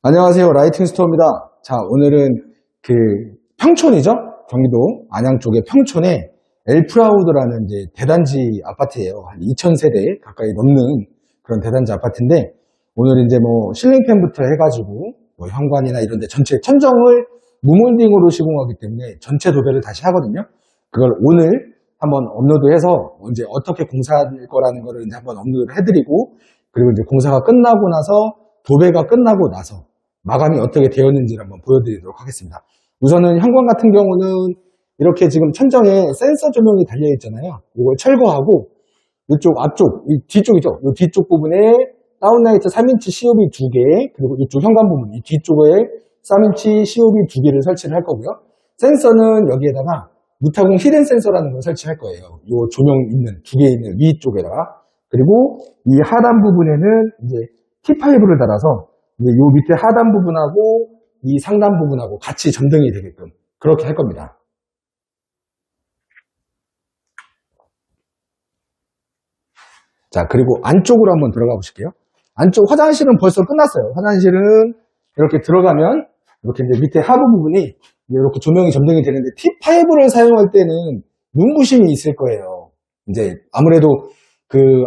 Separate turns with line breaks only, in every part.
안녕하세요. 라이팅 스토어입니다. 자, 오늘은 평촌이죠? 경기도 안양 쪽의 평촌에 엘프라우드라는 이제 대단지 아파트예요. 한 2,000세대 가까이 넘는 그런 대단지 아파트인데, 오늘 이제 뭐 실링팬부터 해가지고 뭐 현관이나 이런 데 전체 천정을 무몰딩으로 시공하기 때문에 전체 도배를 다시 하거든요. 그걸 오늘 한번 업로드해서 이제 어떻게 공사할 거라는 거를 이제 한번 업로드를 해드리고, 그리고 이제 공사가 끝나고 나서 도배가 끝나고 나서 마감이 어떻게 되었는지를 한번 보여드리도록 하겠습니다. 우선은 현관 같은 경우는 이렇게 지금 천정에 센서 조명이 달려 있잖아요. 이걸 철거하고 이쪽 앞쪽, 이 뒤쪽이죠. 이 뒤쪽 부분에 다운라이트 3인치 COB 2개, 그리고 이쪽 현관 부분, 이 뒤쪽에 3인치 COB 2개를 설치를 할 거고요. 센서는 여기에다가 무타공 히든 센서라는 걸 설치할 거예요. 이 조명 있는, 2개 있는 위쪽에다가. 그리고 이 하단 부분에는 이제 T5를 달아서 이제 요 밑에 하단 부분하고 이 상단 부분하고 같이 점등이 되게끔 그렇게 할 겁니다. 자, 그리고 안쪽으로 한번 들어가 보실게요. 안쪽 화장실은 벌써 끝났어요. 화장실은 이렇게 들어가면 이렇게 이제 밑에 하부 부분이 이렇게 조명이 점등이 되는데 T5를 사용할 때는 눈부심이 있을 거예요. 이제 아무래도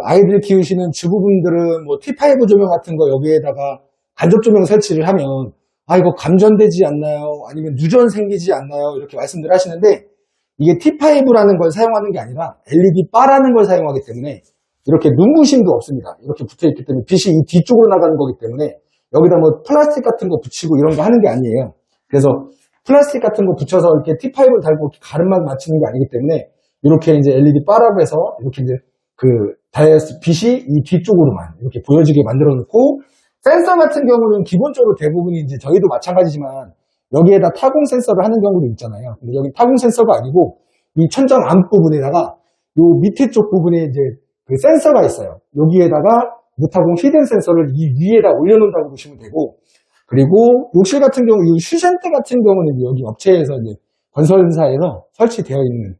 아이들 키우시는 주부분들은 뭐 T5 조명 같은 거 여기에다가 간접 조명 설치를 하면 이거 감전되지 않나요? 아니면 누전 생기지 않나요? 이렇게 말씀들 하시는데, 이게 T5라는 걸 사용하는 게 아니라 LED 바라는 걸 사용하기 때문에 이렇게 눈부심도 없습니다. 이렇게 붙어있기 때문에 빛이 이 뒤쪽으로 나가는 거기 때문에 여기다 뭐 플라스틱 같은 거 붙이고 이런 거 하는 게 아니에요. 그래서 플라스틱 같은 거 붙여서 이렇게 T5를 달고 가름막 맞추는 게 아니기 때문에 이렇게 이제 LED 바라고 해서 이렇게 이제 빛이 이 뒤쪽으로만 이렇게 보여지게 만들어 놓고, 센서 같은 경우는 기본적으로 대부분이 이제 저희도 마찬가지지만 여기에다 타공 센서를 하는 경우도 있잖아요. 근데 여기 타공 센서가 아니고 이 천정 앞부분에다가 요 밑에 쪽 부분에 이제 센서가 있어요. 여기에다가 무타공 히든 센서를 이 위에다 올려놓는다고 보시면 되고, 그리고 욕실 같은 경우 이 슈센트 같은 경우는 여기 업체에서 이제 건설사에서 설치되어 있는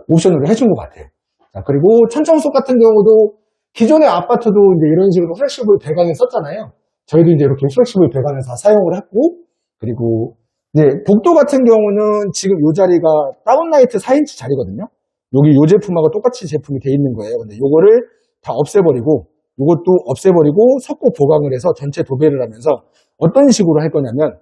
옵션으로 해준 것 같아요. 자, 그리고 천정석 같은 경우도 기존의 아파트도 이제 이런 식으로 플렉시블 배관을 썼잖아요. 저희도 이제 이렇게 플렉시블 배관을 다 사용을 했고, 그리고 이제 복도 같은 경우는 지금 이 자리가 다운라이트 4인치 자리거든요. 여기 이 제품하고 똑같이 제품이 돼 있는 거예요. 근데 요거를 다 없애버리고, 요것도 없애버리고 석고 보강을 해서 전체 도배를 하면서 어떤 식으로 할 거냐면,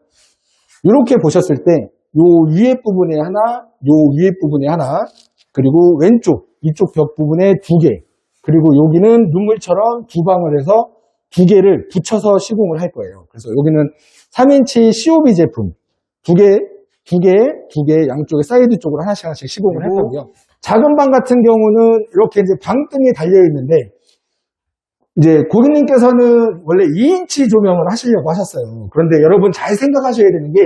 이렇게 보셨을 때 요 위에 부분에 하나, 요 위에 부분에 하나, 그리고 왼쪽 이쪽 벽 부분에 2개, 그리고 여기는 눈물처럼 두 방을 해서 2개를 붙여서 시공을 할 거예요. 그래서 여기는 3인치 COB 제품 2개 양쪽에 사이드 쪽으로 하나씩 시공을 할 거고요. 작은 방 같은 경우는 이렇게 이제 방등이 달려 있는데, 이제 고객님께서는 원래 2인치 조명을 하시려고 하셨어요. 그런데 여러분 잘 생각하셔야 되는 게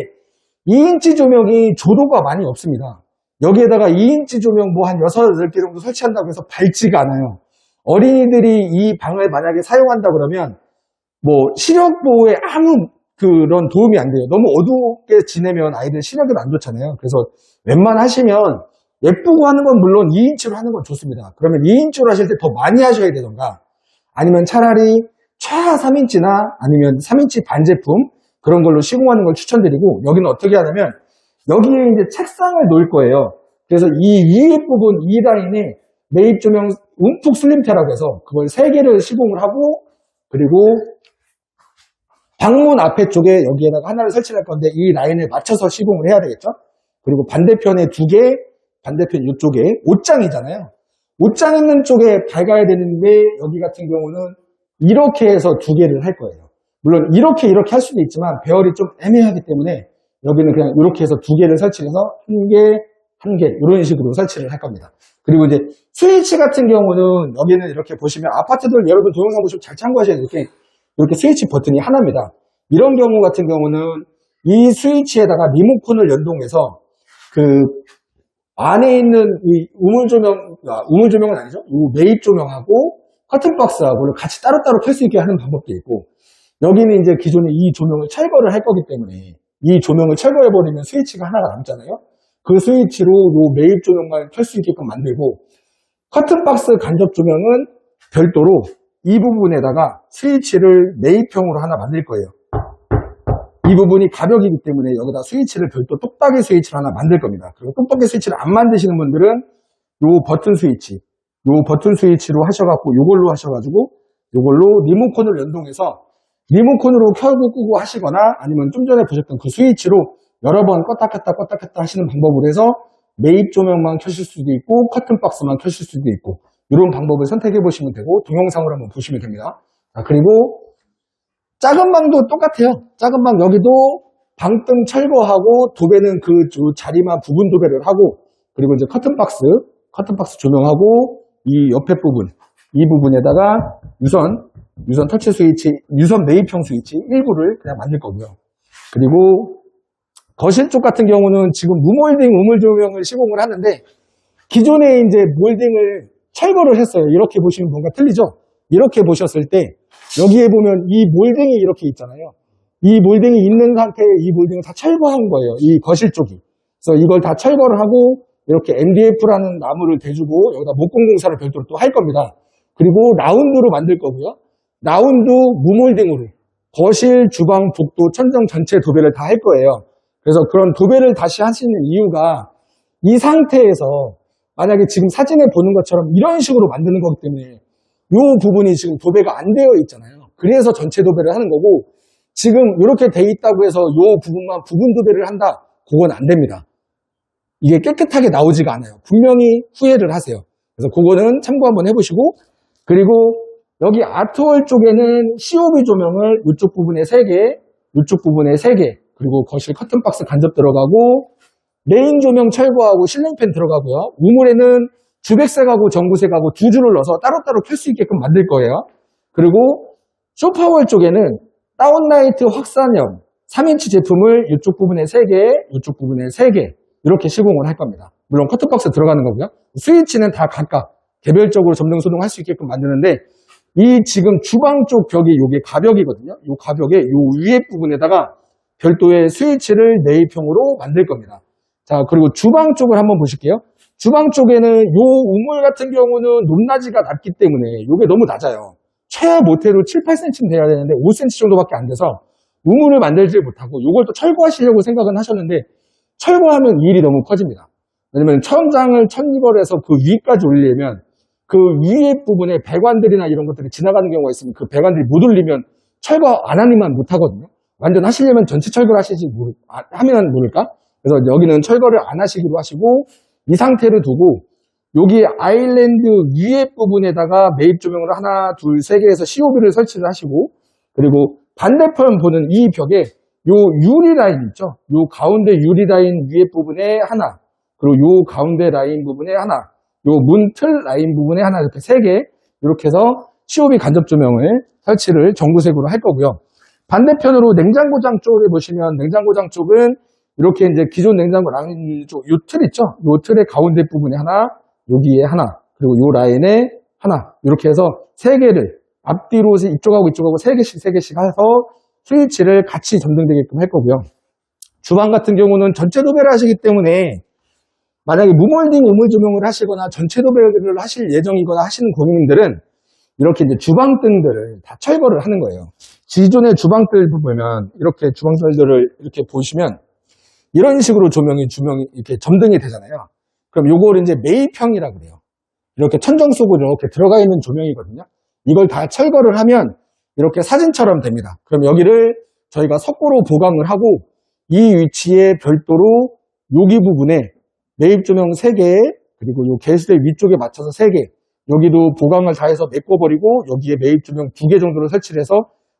2인치 조명이 조도가 많이 없습니다. 여기에다가 2인치 조명 뭐 한 6, 8개 정도 설치한다고 해서 밝지가 않아요. 어린이들이 이 방을 만약에 사용한다 그러면 뭐 시력 보호에 아무 그런 도움이 안 돼요. 너무 어둡게 지내면 아이들 시력이 안 좋잖아요. 그래서 웬만하시면 예쁘고 하는 건 물론 2인치로 하는 건 좋습니다. 그러면 2인치로 하실 때 더 많이 하셔야 되던가, 아니면 차라리 최하 3인치나 아니면 3인치 반 제품 그런 걸로 시공하는 걸 추천드리고, 여기는 어떻게 하냐면 여기에 이제 책상을 놓을 거예요. 그래서 이 위에 부분, 이 라인에 매입 조명 움푹 슬림테라고 해서 그걸 3개를 시공을 하고, 그리고 방문 앞에 쪽에 여기에다가 하나를 설치할 건데 이 라인에 맞춰서 시공을 해야 되겠죠. 그리고 반대편에 2개, 반대편 이쪽에 옷장이잖아요. 옷장 있는 쪽에 밝아야 되는데 여기 같은 경우는 이렇게 해서 2개를 할 거예요. 물론 이렇게 할 수도 있지만 배열이 좀 애매하기 때문에 여기는 그냥 이렇게 해서 2개를 설치해서 1개 이런 식으로 설치를 할 겁니다. 그리고 이제 스위치 같은 경우는 여기는 이렇게 보시면 아파트들 여러분 동영상 보시면 잘 참고하셔야 돼요. 이렇게 스위치 버튼이 하나입니다. 이런 경우 같은 경우는 이 스위치에다가 리모컨을 연동해서 안에 있는 이 우물조명은 아니죠. 이 매입 조명하고 커튼박스하고를 같이 따로따로 켤 수 있게 하는 방법도 있고, 여기는 이제 기존에 이 조명을 철거를 할 거기 때문에 이 조명을 철거해버리면 스위치가 하나가 남잖아요. 그 스위치로 요 매입 조명만 켤 수 있게끔 만들고, 커튼박스 간접 조명은 별도로 이 부분에다가 스위치를 매입형으로 하나 만들 거예요. 이 부분이 가벽이기 때문에 여기다 스위치를 별도 똑딱이 스위치를 하나 만들 겁니다. 그리고 똑딱이 스위치를 안 만드시는 분들은 요 버튼 스위치, 요 버튼 스위치로 하셔갖고 요걸로 하셔가지고 요걸로 리모컨을 연동해서 리모컨으로 켜고 끄고 하시거나 아니면 좀 전에 보셨던 그 스위치로 여러 번 껐다 켰다 하시는 방법으로 해서 매입 조명만 켜실 수도 있고 커튼박스만 켜실 수도 있고 이런 방법을 선택해 보시면 되고 동영상으로 한번 보시면 됩니다. 그리고 작은 방도 똑같아요. 작은 방 여기도 방등 철거하고 도배는 그 자리만 부분 도배를 하고 그리고 이제 커튼박스 조명하고 이 옆에 부분 이 부분에다가 유선 터치 스위치, 유선 매입형 스위치 일부를 그냥 만들 거고요. 그리고 거실 쪽 같은 경우는 지금 무몰딩 우물 조명을 시공을 하는데 기존에 이제 몰딩을 철거를 했어요. 이렇게 보시면 뭔가 틀리죠? 이렇게 보셨을 때 여기에 보면 이 몰딩이 이렇게 있잖아요. 이 몰딩이 있는 상태에 이 몰딩을 다 철거한 거예요. 이 거실 쪽이. 그래서 이걸 다 철거를 하고 이렇게 MDF라는 나무를 대주고 여기다 목공공사를 별도로 또 할 겁니다. 그리고 라운드로 만들 거고요. 라운드 무몰딩으로 거실, 주방, 복도, 천정 전체 도배를 다 할 거예요. 그래서 그런 도배를 다시 하시는 이유가 이 상태에서 만약에 지금 사진에 보는 것처럼 이런 식으로 만드는 거기 때문에 이 부분이 지금 도배가 안 되어 있잖아요. 그래서 전체 도배를 하는 거고 지금 이렇게 돼 있다고 해서 이 부분만 부분 도배를 한다? 그건 안 됩니다. 이게 깨끗하게 나오지가 않아요. 분명히 후회를 하세요. 그래서 그거는 참고 한번 해보시고 그리고 여기 아트월 쪽에는 COB 조명을 이쪽 부분에 3개, 이쪽 부분에 3개 그리고 거실 커튼박스 간접 들어가고 메인 조명 철거하고 실링팬 들어가고요. 우물에는 주백색하고 전구색하고 두 줄을 넣어서 따로따로 켤 수 있게끔 만들 거예요. 그리고 소파월 쪽에는 다운라이트 확산형 3인치 제품을 이쪽 부분에 3개, 이쪽 부분에 3개 이렇게 시공을 할 겁니다. 물론 커튼박스 들어가는 거고요. 스위치는 다 각각 개별적으로 점등 소등할 수 있게끔 만드는데 이 지금 주방 쪽 벽이 요게 가벽이거든요. 요 가벽에 요 위에 부분에다가 별도의 스위치를 매입형으로 만들 겁니다. 자, 그리고 주방 쪽을 한번 보실게요. 주방 쪽에는 요 우물 같은 경우는 높낮이가 낮기 때문에 요게 너무 낮아요. 최하 못해도 7, 8cm 돼야 되는데 5cm 정도밖에 안 돼서 우물을 만들지 못하고 요걸 또 철거하시려고 생각은 하셨는데 철거하면 일이 너무 커집니다. 왜냐면 천장을 천이벌해서 그 위까지 올리려면 그 위에 부분에 배관들이나 이런 것들이 지나가는 경우가 있으면 그 배관들이 못 올리면 철거 안 하니만 못 하거든요. 완전 하시려면 전체 철거를 하면 모를까? 그래서 여기는 철거를 안 하시기로 하시고 이 상태를 두고 여기 아일랜드 위에 부분에다가 매입 조명을 하나, 둘, 세 개에서 COB를 설치를 하시고 그리고 반대편 보는 이 벽에 요 유리 라인 있죠? 요 가운데 유리 라인 위에 부분에 하나 그리고 요 가운데 라인 부분에 하나 요 문틀 라인 부분에 하나 이렇게 3개 이렇게 해서 COB 간접 조명을 설치를 전구색으로 할 거고요. 반대편으로 냉장고장 쪽을 보시면 냉장고장 쪽은 이렇게 이제 기존 냉장고 라인 쪽 요 틀 있죠? 요 틀의 가운데 부분에 하나, 여기에 하나, 그리고 요 라인에 하나 이렇게 해서 3개를 앞뒤로 이쪽하고 이쪽하고 3개씩 해서 스위치를 같이 점등되게끔 할 거고요. 주방 같은 경우는 전체 도배를 하시기 때문에 만약에 무몰딩 우물 조명을 하시거나 전체 도배를 하실 예정이거나 하시는 고객님들은 이렇게 이제 주방등들을 다 철거를 하는 거예요. 기존의 주방들 보면 이렇게 주방들을 이렇게 보시면 이런 식으로 조명이 이렇게 점등이 되잖아요. 그럼 요걸 이제 매입형이라고 그래요. 이렇게 천정 속으로 이렇게 들어가 있는 조명이거든요. 이걸 다 철거를 하면 이렇게 사진처럼 됩니다. 그럼 여기를 저희가 석고로 보강을 하고 이 위치에 별도로 여기 부분에 매입 조명 3개 그리고 요 게시대 위쪽에 맞춰서 3개 여기도 보강을 다 해서 메꿔버리고 여기에 매입 조명 2개 정도를 설치를 해서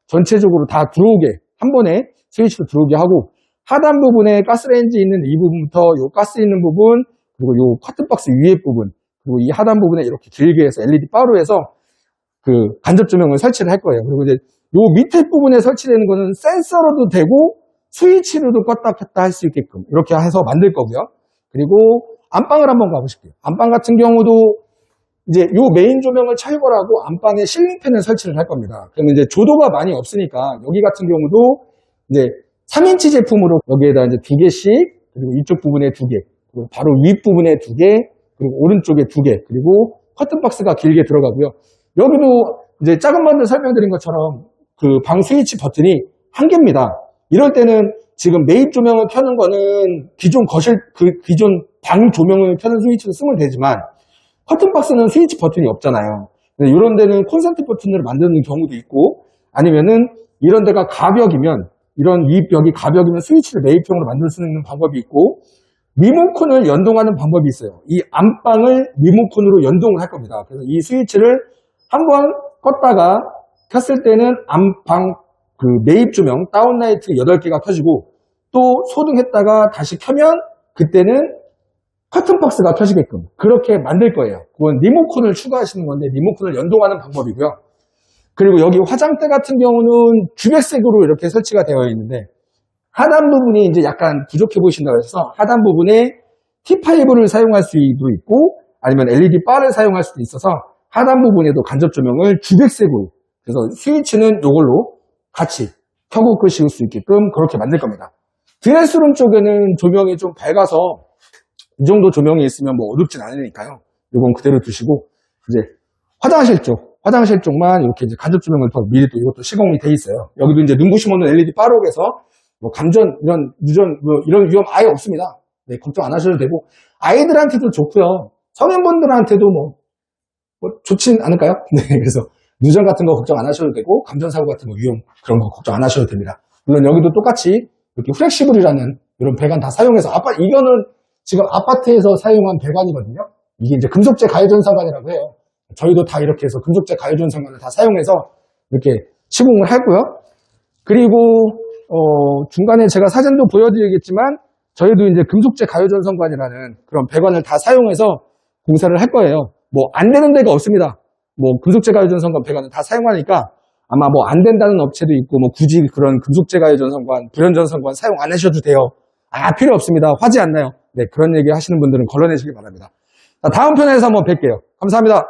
전체적으로 다 들어오게 한 번에 스위치로 들어오게 하고 하단 부분에 가스레인지 있는 이 부분부터 요 가스 있는 부분 그리고 요 커튼박스 위에 부분 그리고 이 하단 부분에 이렇게 길게 해서 LED 바로 해서 그 간접 조명을 설치를 할 거예요. 그리고 이제 요 밑에 부분에 설치되는 거는 센서로도 되고 스위치로도 껐다 켰다 할 수 있게끔 이렇게 해서 만들 거고요. 그리고 안방을 한번 가보실게요. 안방 같은 경우도 이제 요 메인 조명을 철거를 하고 안방에 실링팬을 설치를 할 겁니다. 그러면 이제 조도가 많이 없으니까 여기 같은 경우도 이제 3인치 제품으로 여기에다 이제 2개씩 그리고 이쪽 부분에 2개 그리고 바로 윗부분에 2개 그리고 오른쪽에 2개 그리고 커튼박스가 길게 들어가고요. 여기도 이제 작은 방들 설명드린 것처럼 그 방 스위치 버튼이 1개입니다. 이럴 때는 지금 매입 조명을 켜는 거는 기존 기존 방 조명을 켜는 스위치로 쓰면 되지만 커튼박스는 스위치 버튼이 없잖아요. 이런 데는 콘센트 버튼으로 만드는 경우도 있고 아니면은 이런 데가 가벽이면 이런 이 벽이 가벽이면 스위치를 매입형으로 만들 수 있는 방법이 있고 리모컨을 연동하는 방법이 있어요. 이 안방을 리모컨으로 연동을 할 겁니다. 그래서 이 스위치를 한번 껐다가 켰을 때는 안방 그 매입 조명 다운라이트 8개가 켜지고 또 소등했다가 다시 켜면 그때는 커튼박스가 켜지게끔 그렇게 만들 거예요. 그건 리모컨을 추가하시는 건데 리모컨을 연동하는 방법이고요. 그리고 여기 화장대 같은 경우는 주백색으로 이렇게 설치가 되어 있는데 하단 부분이 이제 약간 부족해 보이신다고 해서 하단 부분에 T5를 사용할 수도 있고 아니면 LED 바를 사용할 수도 있어서 하단 부분에도 간접 조명을 주백색으로 그래서 스위치는 이걸로 같이 켜고 끄실 수 있게끔 그렇게 만들 겁니다. 드레스룸 쪽에는 조명이 좀 밝아서 이 정도 조명이 있으면 뭐 어둡진 않으니까요. 이건 그대로 두시고 이제 화장실 쪽만 이렇게 이제 간접 조명을 더 미리 또 이것도 시공이 돼 있어요. 여기도 이제 눈부시 모는 LED 바록에서 뭐 감전 이런 유전 뭐 이런 위험 아예 없습니다. 네, 걱정 안 하셔도 되고 아이들한테도 좋고요. 성인분들한테도 뭐 좋진 않을까요? 네, 그래서 누전 같은 거 걱정 안 하셔도 되고 감전사고 같은 거 위험 그런 거 걱정 안 하셔도 됩니다. 물론 여기도 똑같이 이렇게 플렉시블이라는 이런 배관 다 사용해서 이거는 지금 아파트에서 사용한 배관이거든요. 이게 이제 금속재 가해전선관이라고 해요. 저희도 다 이렇게 해서 금속재 가해전선관을 다 사용해서 이렇게 시공을 하고요. 그리고 중간에 제가 사진도 보여드리겠지만 저희도 이제 금속재 가해전선관이라는 그런 배관을 다 사용해서 공사를 할 거예요. 뭐 안 되는 데가 없습니다. 뭐 금속재 가해전선관 배관을 다 사용하니까 아마 뭐 안 된다는 업체도 있고 뭐 굳이 그런 금속재 가해전선관, 불연전선관 사용 안 하셔도 돼요. 필요 없습니다. 화지 안 나요. 네, 그런 얘기 하시는 분들은 걸러내시기 바랍니다. 다음 편에서 한번 뵐게요. 감사합니다.